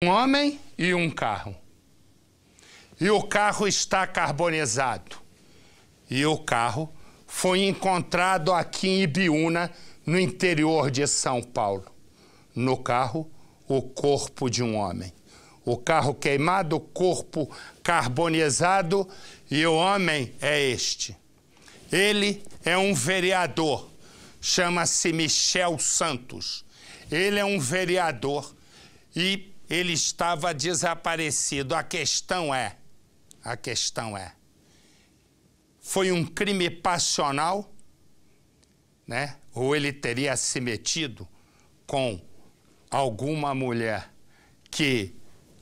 Um homem e um carro. E o carro está carbonizado. E o carro foi encontrado aqui em Ibiúna, no interior de São Paulo. No carro, o corpo de um homem. O carro queimado, o corpo carbonizado, e o homem é este. Ele é um vereador, chama-se Michel Santos. Ele é um vereador e ele estava desaparecido. A questão é, foi um crime passional, né? Ou ele teria se metido com alguma mulher que,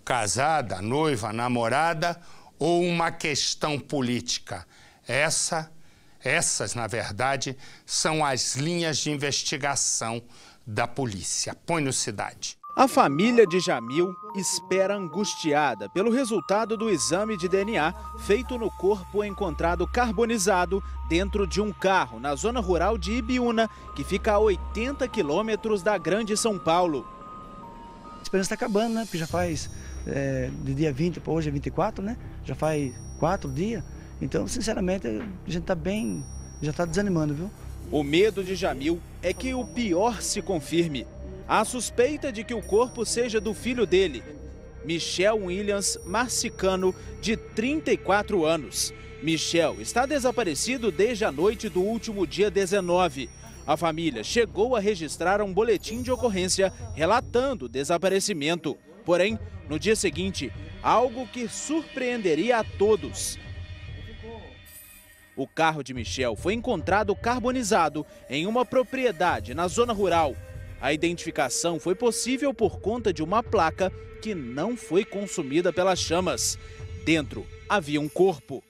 casada, noiva, namorada, ou uma questão política. Essas, na verdade, são as linhas de investigação da polícia. Põe no Cidade. A família de Jamil espera angustiada pelo resultado do exame de DNA feito no corpo encontrado carbonizado dentro de um carro na zona rural de Ibiúna, que fica a 80 quilômetros da Grande São Paulo. A esperança está acabando, né? Porque já faz, de dia 20 para hoje é 24, né? Já faz 4 dias. Então, sinceramente, a gente está bem, já está desanimando, viu? O medo de Jamil é que o pior se confirme. Há suspeita de que o corpo seja do filho dele, Michel Williams Marcicano, de 34 anos. Michel está desaparecido desde a noite do último dia 19. A família chegou a registrar um boletim de ocorrência relatando o desaparecimento. Porém, no dia seguinte, algo que surpreenderia a todos. O carro de Michel foi encontrado carbonizado em uma propriedade na zona rural. A identificação foi possível por conta de uma placa que não foi consumida pelas chamas. Dentro havia um corpo.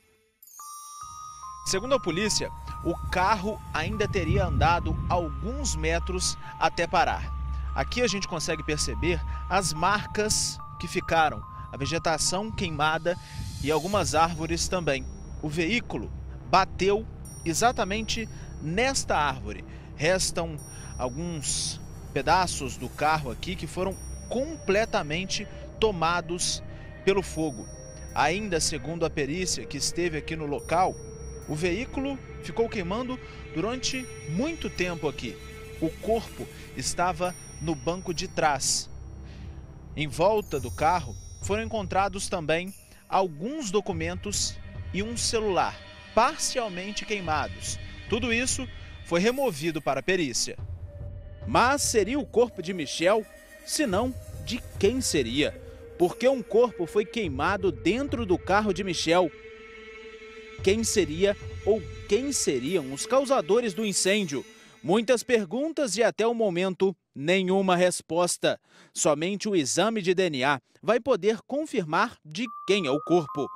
Segundo a polícia, o carro ainda teria andado alguns metros até parar. Aqui a gente consegue perceber as marcas que ficaram, a vegetação queimada e algumas árvores também. O veículo bateu exatamente nesta árvore. Restam alguns pedaços do carro aqui que foram completamente tomados pelo fogo. Ainda segundo a perícia que esteve aqui no local, o veículo ficou queimando durante muito tempo aqui. O corpo estava no banco de trás. Em volta do carro foram encontrados também alguns documentos e um celular, parcialmente queimados. Tudo isso foi removido para a perícia. Mas seria o corpo de Michel? Se não, de quem seria? Porque um corpo foi queimado dentro do carro de Michel. Quem seria ou quem seriam os causadores do incêndio? Muitas perguntas e até o momento nenhuma resposta. Somente o exame de DNA vai poder confirmar de quem é o corpo.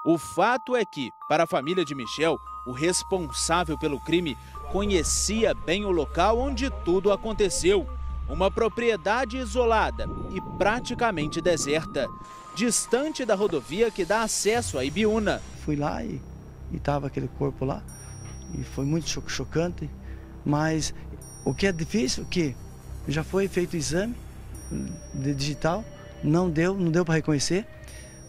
O fato é que, para a família de Michel, o responsável pelo crime conhecia bem o local onde tudo aconteceu. Uma propriedade isolada e praticamente deserta, distante da rodovia que dá acesso a Ibiúna. Fui lá e estava aquele corpo lá, e foi muito chocante, mas o que é difícil é que já foi feito o exame de digital, não deu para reconhecer.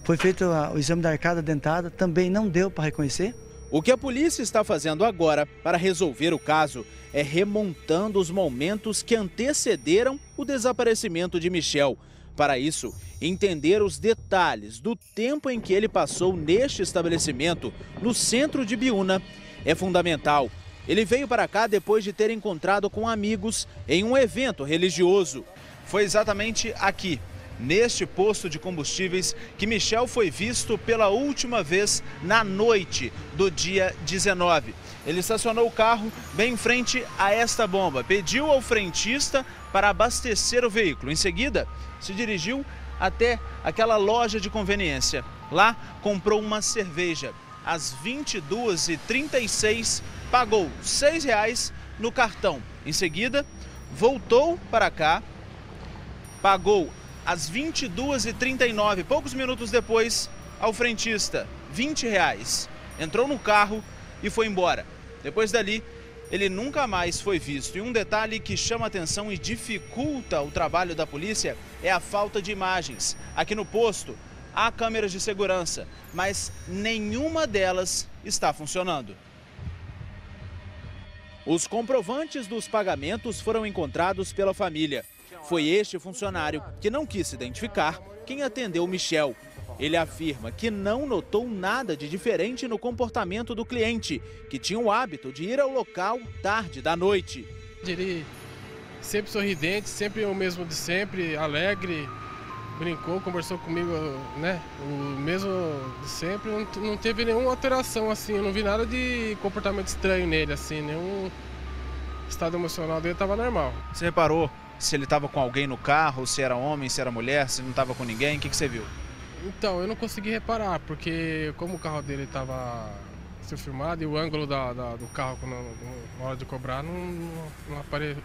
Foi feito o exame da arcada dentada, também não deu para reconhecer. O que a polícia está fazendo agora para resolver o caso é remontando os momentos que antecederam o desaparecimento de Michel. Para isso, entender os detalhes do tempo em que ele passou neste estabelecimento, no centro de Ibiúna, é fundamental. Ele veio para cá depois de ter encontrado com amigos em um evento religioso. Foi exatamente aqui, neste posto de combustíveis, que Michel foi visto pela última vez na noite do dia 19. Ele estacionou o carro bem em frente a esta bomba, pediu ao frentista para abastecer o veículo. Em seguida, se dirigiu até aquela loja de conveniência. Lá, comprou uma cerveja. Às 22h36, pagou R$ 6 no cartão. Em seguida, voltou para cá, pagou às 22h39, poucos minutos depois, ao frentista, R$ 20. Entrou no carro e foi embora. Depois dali, ele nunca mais foi visto. E um detalhe que chama atenção e dificulta o trabalho da polícia é a falta de imagens. Aqui no posto há câmeras de segurança, mas nenhuma delas está funcionando. Os comprovantes dos pagamentos foram encontrados pela família. Foi este funcionário que não quis se identificar quem atendeu Michel. Ele afirma que não notou nada de diferente no comportamento do cliente, que tinha o hábito de ir ao local tarde da noite. Ele sempre sorridente, sempre o mesmo de sempre, alegre, brincou, conversou comigo, né? O mesmo de sempre, não teve nenhuma alteração assim, eu não vi nada de comportamento estranho nele, assim, nenhum estado emocional dele estava normal. Você reparou se ele estava com alguém no carro, se era homem, se era mulher, se não estava com ninguém? O que você viu? Então, eu não consegui reparar, porque como o carro dele estava filmado e o ângulo do carro na hora de cobrar não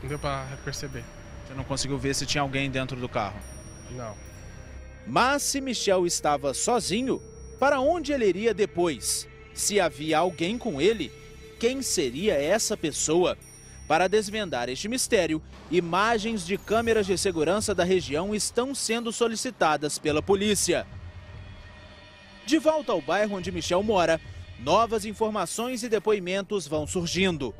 deu para perceber. Você não conseguiu ver se tinha alguém dentro do carro? Não. Mas se Michel estava sozinho, para onde ele iria depois? Se havia alguém com ele, quem seria essa pessoa? Para desvendar este mistério, imagens de câmeras de segurança da região estão sendo solicitadas pela polícia. De volta ao bairro onde Michel mora, novas informações e depoimentos vão surgindo.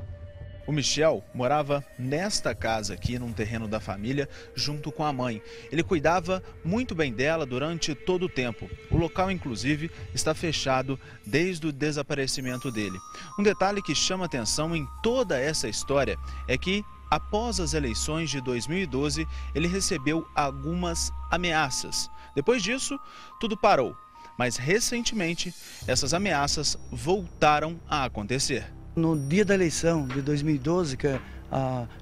O Michel morava nesta casa aqui, num terreno da família, junto com a mãe. Ele cuidava muito bem dela durante todo o tempo. O local, inclusive, está fechado desde o desaparecimento dele. Um detalhe que chama atenção em toda essa história é que, após as eleições de 2012, ele recebeu algumas ameaças. Depois disso, tudo parou. Mas, recentemente, essas ameaças voltaram a acontecer. No dia da eleição de 2012, que ele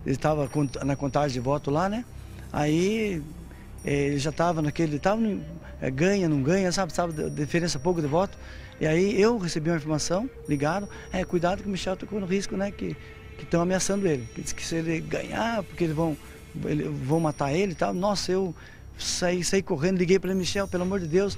estava na contagem de voto lá, né? Aí ele já estava naquele, ganha, não ganha, sabe a diferença pouco de voto. E aí eu recebi uma informação, ligado, cuidado que o Michel tocou no risco, né? Que estão ameaçando ele. Que diz que se ele ganhar, porque eles vão matar ele e tal. Nossa, eu saí correndo, liguei para ele, Michel, pelo amor de Deus,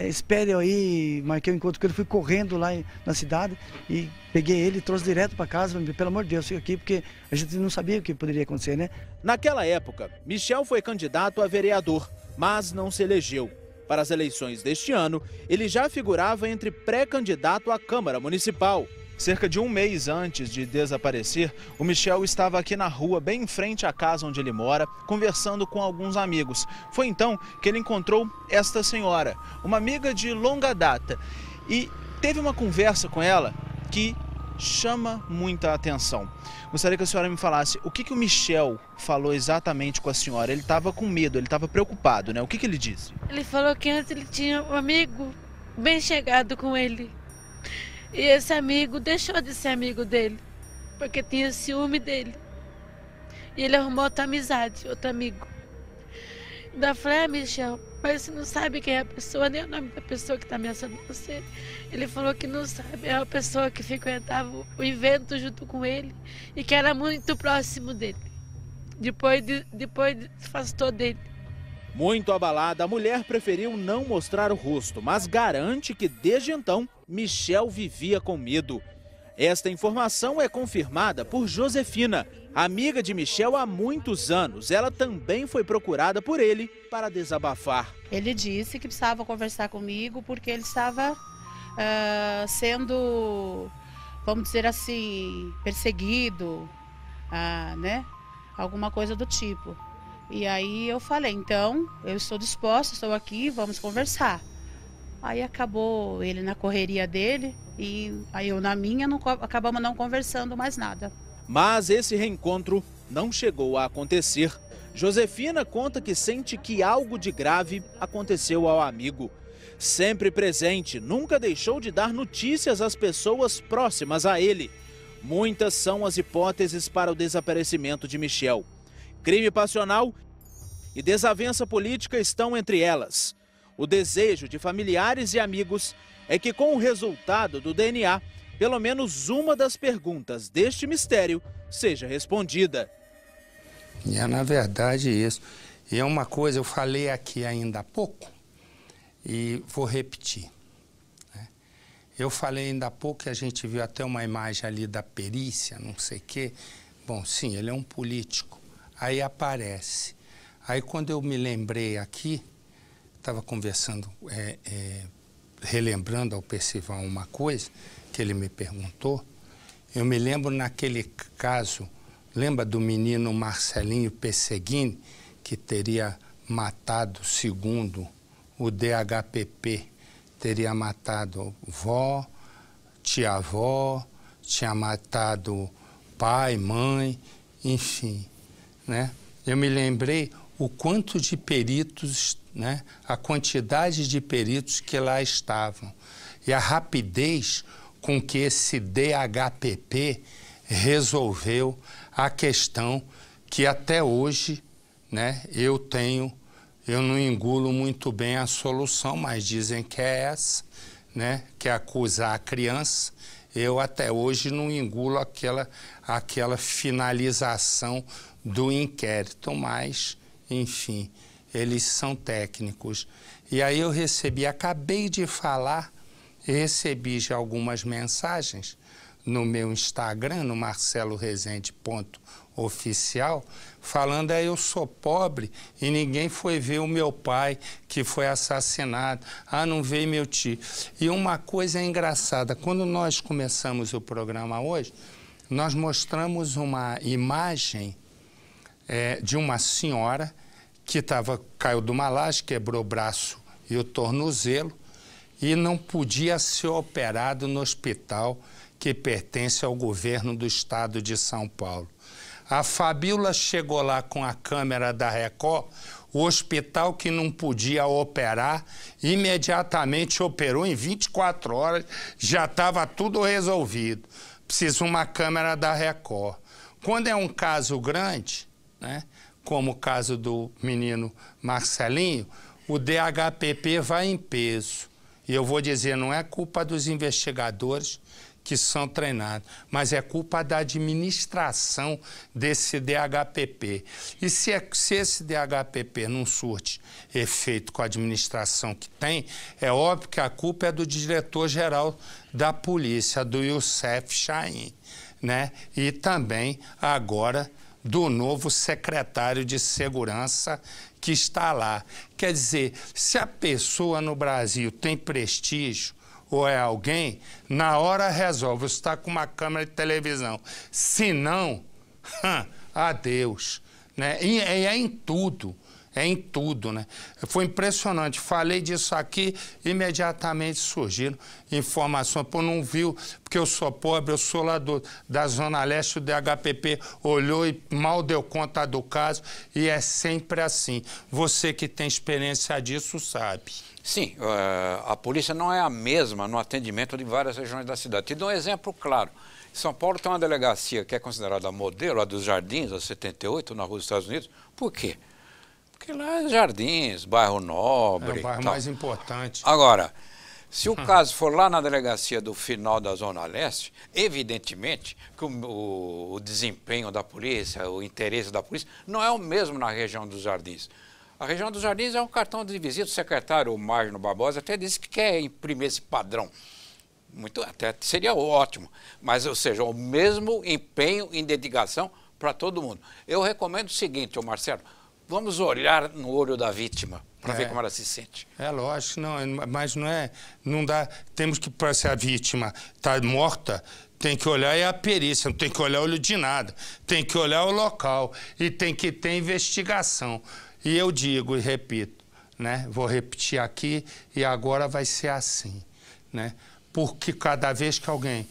espere aí, marquei um encontro com ele, fui correndo lá na cidade e peguei ele e trouxe direto para casa, pelo amor de Deus, fica aqui, porque a gente não sabia o que poderia acontecer, né? Naquela época, Michel foi candidato a vereador, mas não se elegeu. Para as eleições deste ano, ele já figurava entre pré-candidato à Câmara Municipal. Cerca de um mês antes de desaparecer, o Michel estava aqui na rua, bem em frente à casa onde ele mora, conversando com alguns amigos. Foi então que ele encontrou esta senhora, uma amiga de longa data, e teve uma conversa com ela que chama muita atenção. Gostaria que a senhora me falasse o que o Michel falou exatamente com a senhora. Ele estava com medo, ele estava preocupado, né? O que ele disse? Ele falou que antes ele tinha um amigo bem chegado com ele. E esse amigo deixou de ser amigo dele, porque tinha ciúme dele. E ele arrumou outra amizade, outro amigo. Ainda falei, Michel, mas você não sabe quem é a pessoa, nem o nome da pessoa que está ameaçando você. Ele falou que não sabe, é uma pessoa que frequentava o evento junto com ele e que era muito próximo dele. Depois afastou dele. Muito abalada, a mulher preferiu não mostrar o rosto, mas garante que desde então Michel vivia com medo. Esta informação é confirmada por Josefina, amiga de Michel há muitos anos. Ela também foi procurada por ele para desabafar. Ele disse que precisava conversar comigo porque ele estava sendo, vamos dizer assim, perseguido, né? Alguma coisa do tipo. E aí eu falei, então, eu estou disposta, estou aqui, vamos conversar. Aí acabou ele na correria dele e aí eu na minha, acabamos não conversando mais nada. Mas esse reencontro não chegou a acontecer. Josefina conta que sente que algo de grave aconteceu ao amigo. Sempre presente, nunca deixou de dar notícias às pessoas próximas a ele. Muitas são as hipóteses para o desaparecimento de Michel. Crime passional e desavença política estão entre elas. O desejo de familiares e amigos é que, com o resultado do DNA, pelo menos uma das perguntas deste mistério seja respondida. E é na verdade isso. E é uma coisa, eu falei aqui ainda há pouco e vou repetir, né? Eu falei ainda há pouco que a gente viu até uma imagem ali da perícia, não sei o quê. Bom, sim, ele é um político. Aí aparece. Aí quando eu me lembrei aqui, estava conversando, relembrando ao Percival uma coisa que ele me perguntou. Eu me lembro naquele caso, lembra do menino Marcelinho Pesseguini, que teria matado, segundo o DHPP, teria matado vó, tia-avó, tinha matado pai, mãe, enfim, né? Eu me lembrei o quanto de peritos, né? A quantidade de peritos que lá estavam e a rapidez com que esse DHPP resolveu a questão que até hoje, né, eu não engulo muito bem a solução, mas dizem que é essa, né, que é acusar a criança. Eu até hoje não engulo aquela finalização do inquérito, mas, enfim, eles são técnicos. E aí eu acabei de falar, recebi já algumas mensagens no meu Instagram, no marcelorezende.oficial, falando eu sou pobre e ninguém foi ver o meu pai que foi assassinado. Ah, não veio meu tio. E uma coisa engraçada, quando nós começamos o programa hoje, nós mostramos uma imagem de uma senhora que caiu de uma laje, quebrou o braço e o tornozelo e não podia ser operado no hospital que pertence ao governo do estado de São Paulo. A Fabíola chegou lá com a câmera da Record, o hospital que não podia operar, imediatamente operou em 24 horas, já estava tudo resolvido. Precisa uma câmera da Record. Quando é um caso grande, né, como o caso do menino Marcelinho, o DHPP vai em peso. E eu vou dizer, não é culpa dos investigadores que são treinados, mas é culpa da administração desse DHPP. E se esse DHPP não surte efeito com a administração que tem, é óbvio que a culpa é do diretor-geral da polícia, do Youssef Chahine, né? E também, agora, do novo secretário de Segurança que está lá. Quer dizer, se a pessoa no Brasil tem prestígio, ou é alguém, na hora resolve, você está com uma câmera de televisão. Se não, adeus. Né? E é em tudo, né? Foi impressionante, falei disso aqui, imediatamente surgiram informações. Pô, não viu, porque eu sou pobre, eu sou lá da Zona Leste, o DHPP olhou e mal deu conta do caso, e é sempre assim. Você que tem experiência disso sabe. Sim, a polícia não é a mesma no atendimento de várias regiões da cidade. Te dou um exemplo claro. Em São Paulo tem uma delegacia que é considerada modelo, a dos Jardins, a 78, na Rua dos Estados Unidos. Por quê? Porque lá é Jardins, bairro nobre. É o bairro mais importante. Agora, se o caso for lá na delegacia do final da Zona Leste, evidentemente que o desempenho da polícia, o interesse da polícia, não é o mesmo na região dos Jardins. A região dos Jardins é um cartão de visita. O secretário Magno Barbosa até disse que quer imprimir esse padrão. Até seria ótimo. Mas, ou seja, o mesmo empenho e dedicação para todo mundo. Eu recomendo o seguinte, ô Marcelo, vamos olhar no olho da vítima para ver como ela se sente. É lógico, não, mas não dá, temos que, se a vítima está morta, tem que olhar a perícia, não tem que olhar o olho de nada, tem que olhar o local e tem que ter investigação. E eu digo e repito, né? Vou repetir aqui e agora vai ser assim, né? Porque cada vez que alguém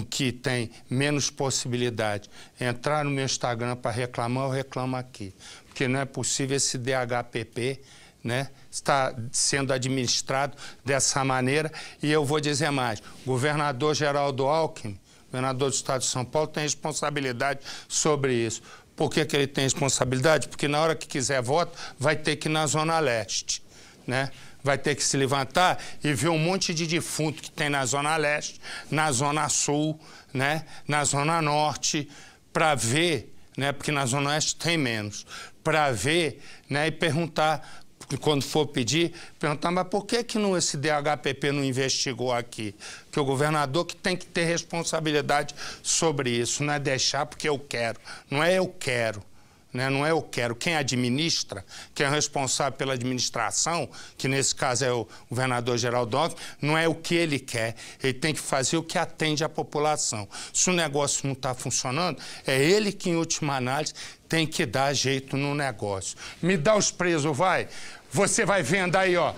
que tem menos possibilidade entrar no meu Instagram para reclamar, eu reclamo aqui. Porque não é possível esse DHPP, né, está sendo administrado dessa maneira. E eu vou dizer mais, o governador Geraldo Alckmin, governador do estado de São Paulo, tem responsabilidade sobre isso. Por que ele tem responsabilidade? Porque na hora que quiser voto, vai ter que ir na Zona Leste, né? Vai ter que se levantar e ver um monte de defunto que tem na Zona Leste, na Zona Sul, né? Na Zona Norte, para ver, né? Porque na Zona Oeste tem menos, para ver, né? E perguntar quando for pedir, perguntar, mas por que esse DHPP não investigou aqui? Porque o governador que tem que ter responsabilidade sobre isso, não é deixar porque eu quero, não é eu quero. Não é eu quero. Quem administra, quem é responsável pela administração, que nesse caso é o governador Geraldo Alckmin, não é o que ele quer. Ele tem que fazer o que atende à população. Se o negócio não está funcionando, é ele que, em última análise, tem que dar jeito no negócio. Me dá os presos, vai. Você vai vendo aí, ó.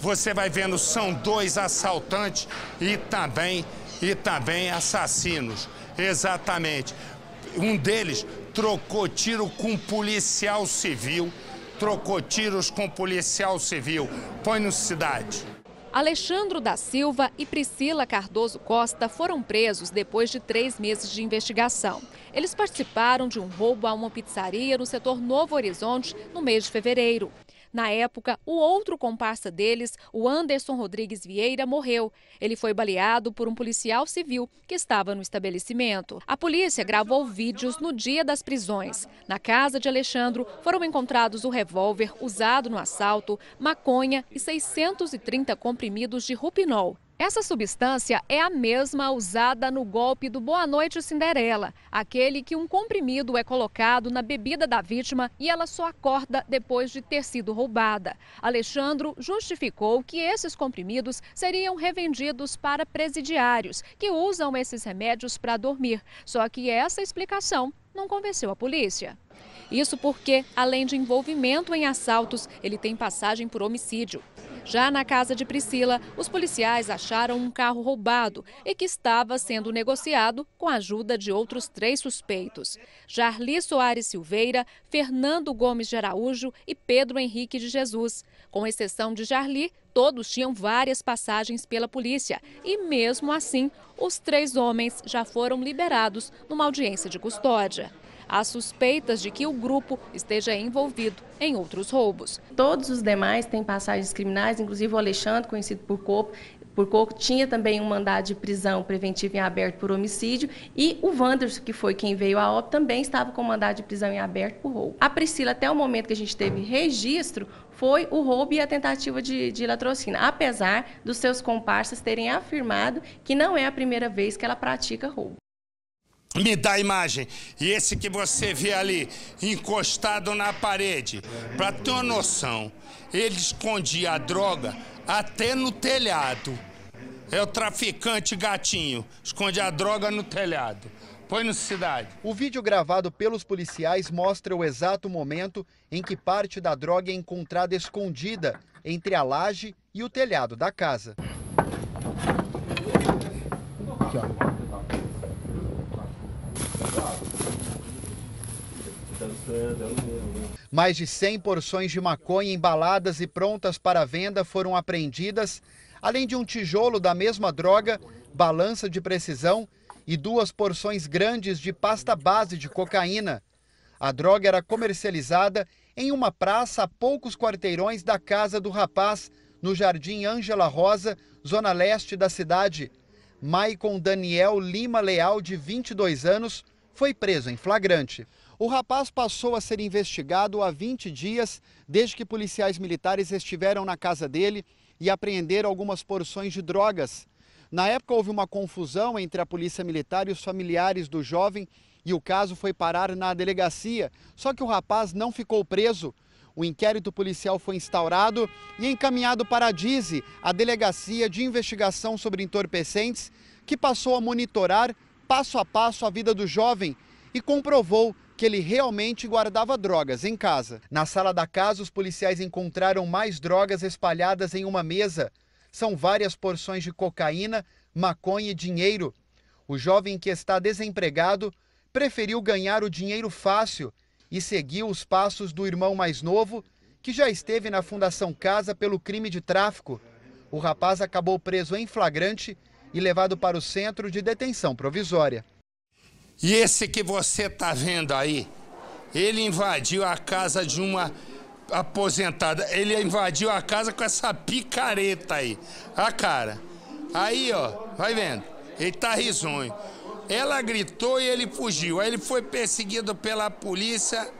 Você vai vendo, são 2 assaltantes e também assassinos. Exatamente. Um deles trocou tiro com policial civil. Põe no Cidade. Alexandro da Silva e Priscila Cardoso Costa foram presos depois de 3 meses de investigação. Eles participaram de um roubo a uma pizzaria no setor Novo Horizonte no mês de fevereiro. Na época, o outro comparsa deles, o Anderson Rodrigues Vieira, morreu. Ele foi baleado por um policial civil que estava no estabelecimento. A polícia gravou vídeos no dia das prisões. Na casa de Alexandro foram encontrados o revólver usado no assalto, maconha e 630 comprimidos de Rupinol. Essa substância é a mesma usada no golpe do Boa Noite Cinderela, aquele que um comprimido é colocado na bebida da vítima e ela só acorda depois de ter sido roubada. Alexandro justificou que esses comprimidos seriam revendidos para presidiários, que usam esses remédios para dormir. Só que essa explicação não convenceu a polícia. Isso porque, além de envolvimento em assaltos, ele tem passagem por homicídio. Já na casa de Priscila, os policiais acharam um carro roubado e que estava sendo negociado com a ajuda de outros 3 suspeitos: Jarli Soares Silveira, Fernando Gomes de Araújo e Pedro Henrique de Jesus. Com exceção de Jarli, todos tinham várias passagens pela polícia e, mesmo assim, os 3 homens já foram liberados numa audiência de custódia. Há suspeitas de que o grupo esteja envolvido em outros roubos. Todos os demais têm passagens criminais, inclusive o Alexandre, conhecido por Coco, tinha também um mandado de prisão preventiva em aberto por homicídio, e o Wanderson, que foi quem veio a óbito, também estava com mandado de prisão em aberto por roubo. A Priscila, até o momento que a gente teve registro, foi o roubo e a tentativa de latrocínio, apesar dos seus comparsas terem afirmado que não é a primeira vez que ela pratica roubo. Me dá a imagem. E esse que você vê ali, encostado na parede, para ter uma noção, ele escondia a droga até no telhado. É o traficante gatinho, esconde a droga no telhado. Põe no Cidade. O vídeo gravado pelos policiais mostra o exato momento em que parte da droga é encontrada escondida entre a laje e o telhado da casa. Aqui, ó. Mais de 100 porções de maconha embaladas e prontas para venda foram apreendidas, além de um tijolo da mesma droga, balança de precisão e 2 porções grandes de pasta base de cocaína. A droga era comercializada em uma praça a poucos quarteirões da casa do rapaz, no Jardim Ângela Rosa, zona leste da cidade. Maicon Daniel Lima Leal, de 22 anos, foi preso em flagrante. O rapaz passou a ser investigado há 20 dias, desde que policiais militares estiveram na casa dele e apreenderam algumas porções de drogas. Na época houve uma confusão entre a polícia militar e os familiares do jovem e o caso foi parar na delegacia, só que o rapaz não ficou preso. O inquérito policial foi instaurado e encaminhado para a DISE, a Delegacia de Investigação sobre Entorpecentes, que passou a monitorar passo a passo a vida do jovem e comprovou que ele realmente guardava drogas em casa. Na sala da casa, os policiais encontraram mais drogas espalhadas em uma mesa. São várias porções de cocaína, maconha e dinheiro. O jovem, que está desempregado, preferiu ganhar o dinheiro fácil e seguiu os passos do irmão mais novo, que já esteve na Fundação Casa pelo crime de tráfico. O rapaz acabou preso em flagrante e levado para o centro de detenção provisória. E esse que você está vendo aí, ele invadiu a casa de uma aposentada. Ele invadiu a casa com essa picareta aí. A cara. Aí, ó, vai vendo. Ele tá risonho. Ela gritou e ele fugiu. Aí ele foi perseguido pela polícia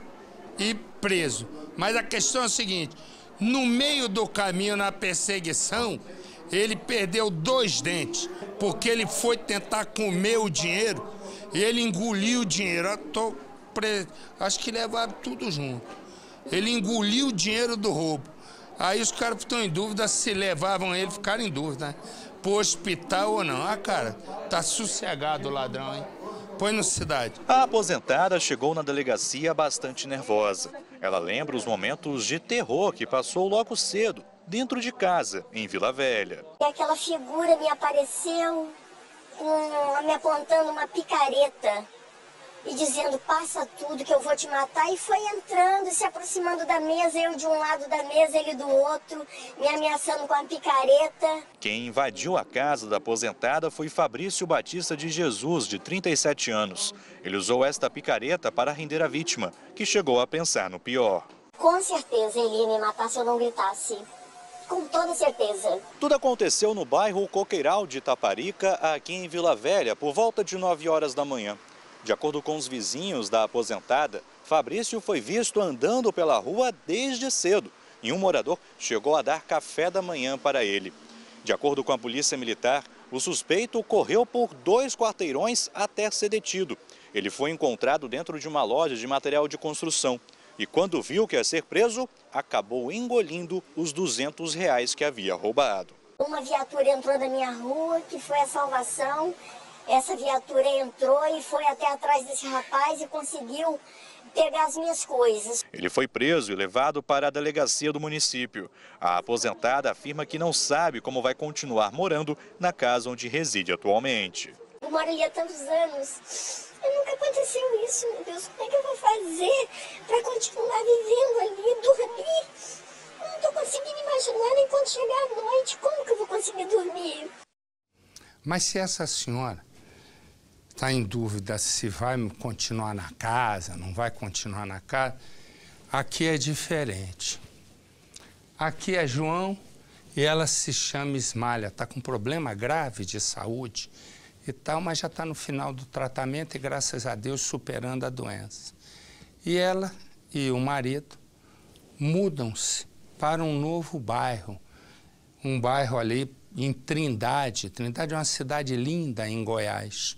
e preso. Mas a questão é o seguinte, No meio do caminho, na perseguição, ele perdeu 2 dentes, porque ele foi tentar comer o dinheiro e ele engoliu o dinheiro. Acho que levaram tudo junto. Ele engoliu o dinheiro do roubo. Aí os caras estão em dúvida se levavam ele, ficaram em dúvida, né? Pro hospital ou não. Ah, cara, tá sossegado o ladrão, hein? Põe no Cidade. A aposentada chegou na delegacia bastante nervosa. Ela lembra os momentos de terror que passou logo cedo, dentro de casa, em Vila Velha. E aquela figura me apareceu me apontando uma picareta e dizendo, passa tudo que eu vou te matar. E foi entrando, se aproximando da mesa, eu de um lado da mesa, ele do outro, me ameaçando com a picareta. Quem invadiu a casa da aposentada foi Fabrício Batista de Jesus, de 37 anos. Ele usou esta picareta para render a vítima, que chegou a pensar no pior. Com certeza ele ia me matar se eu não gritasse. Com toda certeza. Tudo aconteceu no bairro Coqueiral de Itaparica, aqui em Vila Velha, por volta de 9 horas da manhã. De acordo com os vizinhos da aposentada, Fabrício foi visto andando pela rua desde cedo e um morador chegou a dar café da manhã para ele. De acordo com a polícia militar, o suspeito correu por 2 quarteirões até ser detido. Ele foi encontrado dentro de uma loja de material de construção e quando viu que ia ser preso, acabou engolindo os R$200 que havia roubado. Uma viatura entrou na minha rua, que foi a salvação. Essa viatura entrou e foi até atrás desse rapaz e conseguiu pegar as minhas coisas. Ele foi preso e levado para a delegacia do município. A aposentada afirma que não sabe como vai continuar morando na casa onde reside atualmente. Eu moro ali há tantos anos e nunca aconteceu isso, meu Deus. Como é que eu vou fazer para continuar vivendo ali, dormir? Eu não estou conseguindo imaginar nem quando chegar a noite, como que eu vou conseguir dormir? Mas se essa senhora está em dúvida se vai continuar na casa, não vai continuar na casa, aqui é diferente. Aqui é João e ela se chama Ismália, está com problema grave de saúde e tal, mas já está no final do tratamento e, graças a Deus, superando a doença. E ela e o marido mudam-se para um novo bairro, um bairro ali em Trindade. Trindade é uma cidade linda em Goiás.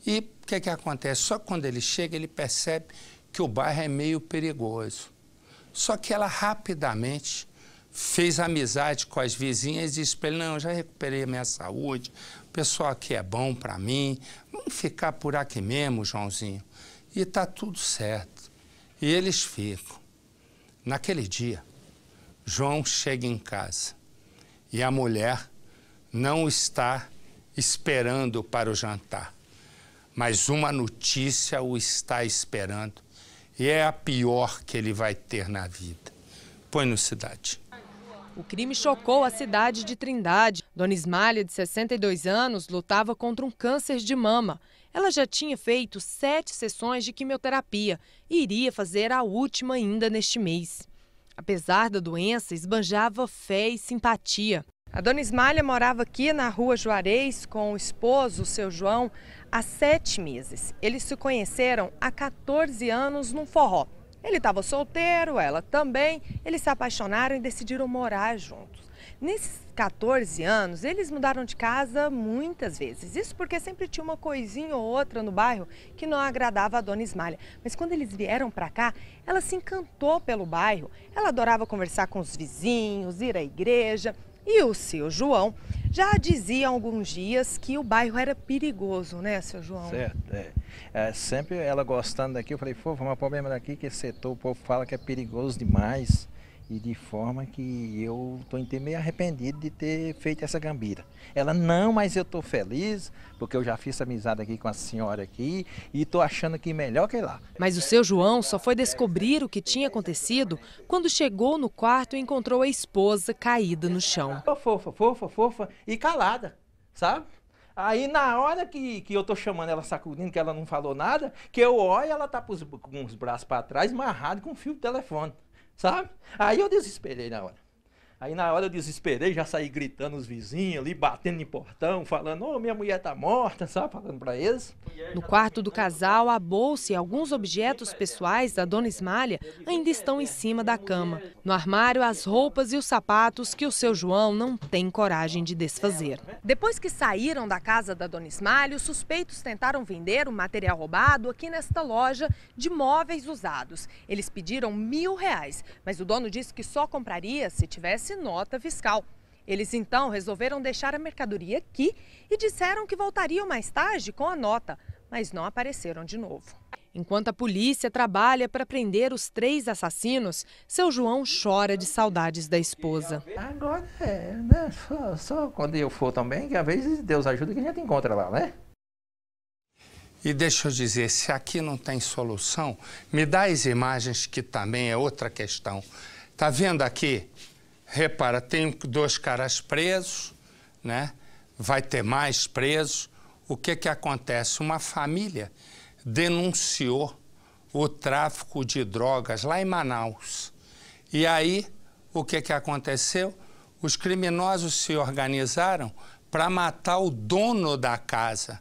E o que acontece? Só quando ele chega, ele percebe que o bairro é meio perigoso. Só que ela rapidamente fez amizade com as vizinhas e disse para ele, não, já recuperei a minha saúde, o pessoal aqui é bom para mim, vamos ficar por aqui mesmo, Joãozinho. E está tudo certo. E eles ficam. Naquele dia, João chega em casa e a mulher não está esperando para o jantar. Mas uma notícia o está esperando e é a pior que ele vai ter na vida. Põe no Cidade. O crime chocou a cidade de Trindade. Dona Ismália, de 62 anos, lutava contra um câncer de mama. Ela já tinha feito 7 sessões de quimioterapia e iria fazer a última ainda neste mês. Apesar da doença, esbanjava fé e simpatia. A dona Ismália morava aqui na rua Juarez com o esposo, o seu João, há 7 meses. Eles se conheceram há 14 anos num forró. Ele estava solteiro, ela também. Eles se apaixonaram e decidiram morar juntos. Nesses 14 anos, eles mudaram de casa muitas vezes. Isso porque sempre tinha uma coisinha ou outra no bairro que não agradava a dona Ismália. Mas quando eles vieram para cá, ela se encantou pelo bairro. Ela adorava conversar com os vizinhos, ir à igreja. E o seu João já dizia há alguns dias que o bairro era perigoso, né, seu João? Certo, sempre ela gostando daqui, eu falei, pô, mas o problema daqui é que esse setor, o povo fala que é perigoso demais. E de forma que eu estou meio arrependido de ter feito essa gambira. Ela, não, mas eu estou feliz, porque eu já fiz amizade aqui com a senhora aqui e estou achando que melhor que lá. Mas o seu João só foi descobrir o que tinha acontecido quando chegou no quarto e encontrou a esposa caída no chão. Fofa e calada, sabe? Aí na hora que eu tô chamando ela sacudindo, que ela não falou nada, que eu olho, ela tá com os braços para trás, amarrado com um fio de telefone. Sabe? Aí eu desesperei na hora. Aí na hora eu desesperei, já saí gritando os vizinhos ali, batendo em portão, falando, minha mulher tá morta, sabe, falando pra eles. No quarto do casal, a bolsa e alguns objetos pessoais da dona Ismália ainda estão em cima da cama. No armário, as roupas e os sapatos que o seu João não tem coragem de desfazer. Depois que saíram da casa da dona Ismália, os suspeitos tentaram vender o material roubado aqui nesta loja de móveis usados. Eles pediram R$1.000, mas o dono disse que só compraria se tivesse nota fiscal. Eles então resolveram deixar a mercadoria aqui e disseram que voltariam mais tarde com a nota, mas não apareceram de novo. Enquanto a polícia trabalha para prender os 3 assassinos, seu João chora de saudades da esposa. Agora né? Só quando eu for também, que às vezes Deus ajuda que a gente encontra lá, né? E deixa eu dizer, se aqui não tem solução, me dá as imagens que também é outra questão. Tá vendo aqui? Repara, tem 2 caras presos, né? Vai ter mais presos. O que acontece? Uma família denunciou o tráfico de drogas lá em Manaus. E aí, o que aconteceu? Os criminosos se organizaram para matar o dono da casa.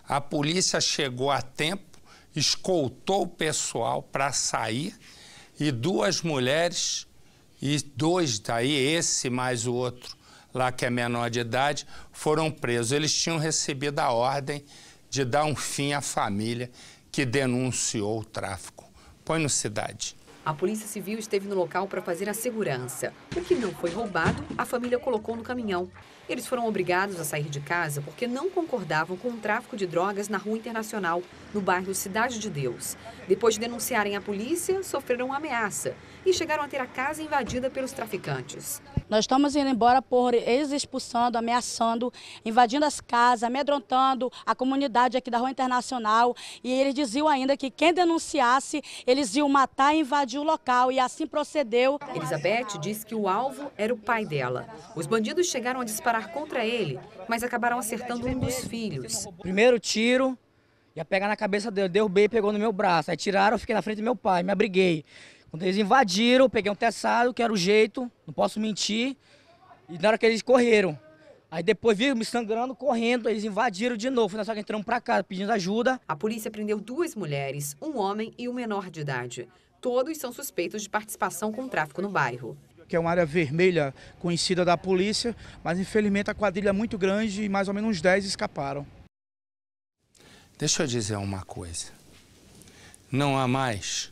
A polícia chegou a tempo, escoltou o pessoal para sair e 2 mulheres e 2 daí, esse mais o outro lá que é menor de idade, foram presos. Eles tinham recebido a ordem de dar um fim à família que denunciou o tráfico. Põe no Cidade. A Polícia Civil esteve no local para fazer a segurança. O que não foi roubado, a família colocou no caminhão. Eles foram obrigados a sair de casa porque não concordavam com o tráfico de drogas na Rua Internacional, no bairro Cidade de Deus. Depois de denunciarem a polícia, sofreram uma ameaça e chegaram a ter a casa invadida pelos traficantes. Nós estamos indo embora por eles expulsando, ameaçando, invadindo as casas, amedrontando a comunidade aqui da Rua Internacional. E eles diziam ainda que quem denunciasse, eles iam matar e invadir o local. E assim procedeu. Elizabeth disse que o alvo era o pai dela. Os bandidos chegaram a disparar contra ele, mas acabaram acertando um dos filhos. Primeiro tiro, ia pegar na cabeça dele, derrubei e pegou no meu braço. Aí tiraram, eu fiquei na frente do meu pai, me abriguei. Quando eles invadiram, eu peguei um teçado, que era o jeito, não posso mentir. E na hora que eles correram, aí depois viram me sangrando, correndo, eles invadiram de novo. Nós só entramos pra casa pedindo ajuda. A polícia prendeu 2 mulheres, um homem e um menor de idade. Todos são suspeitos de participação com o tráfico no bairro. Que é uma área vermelha conhecida da polícia, mas infelizmente a quadrilha é muito grande e mais ou menos uns 10 escaparam. Deixa eu dizer uma coisa. Não há mais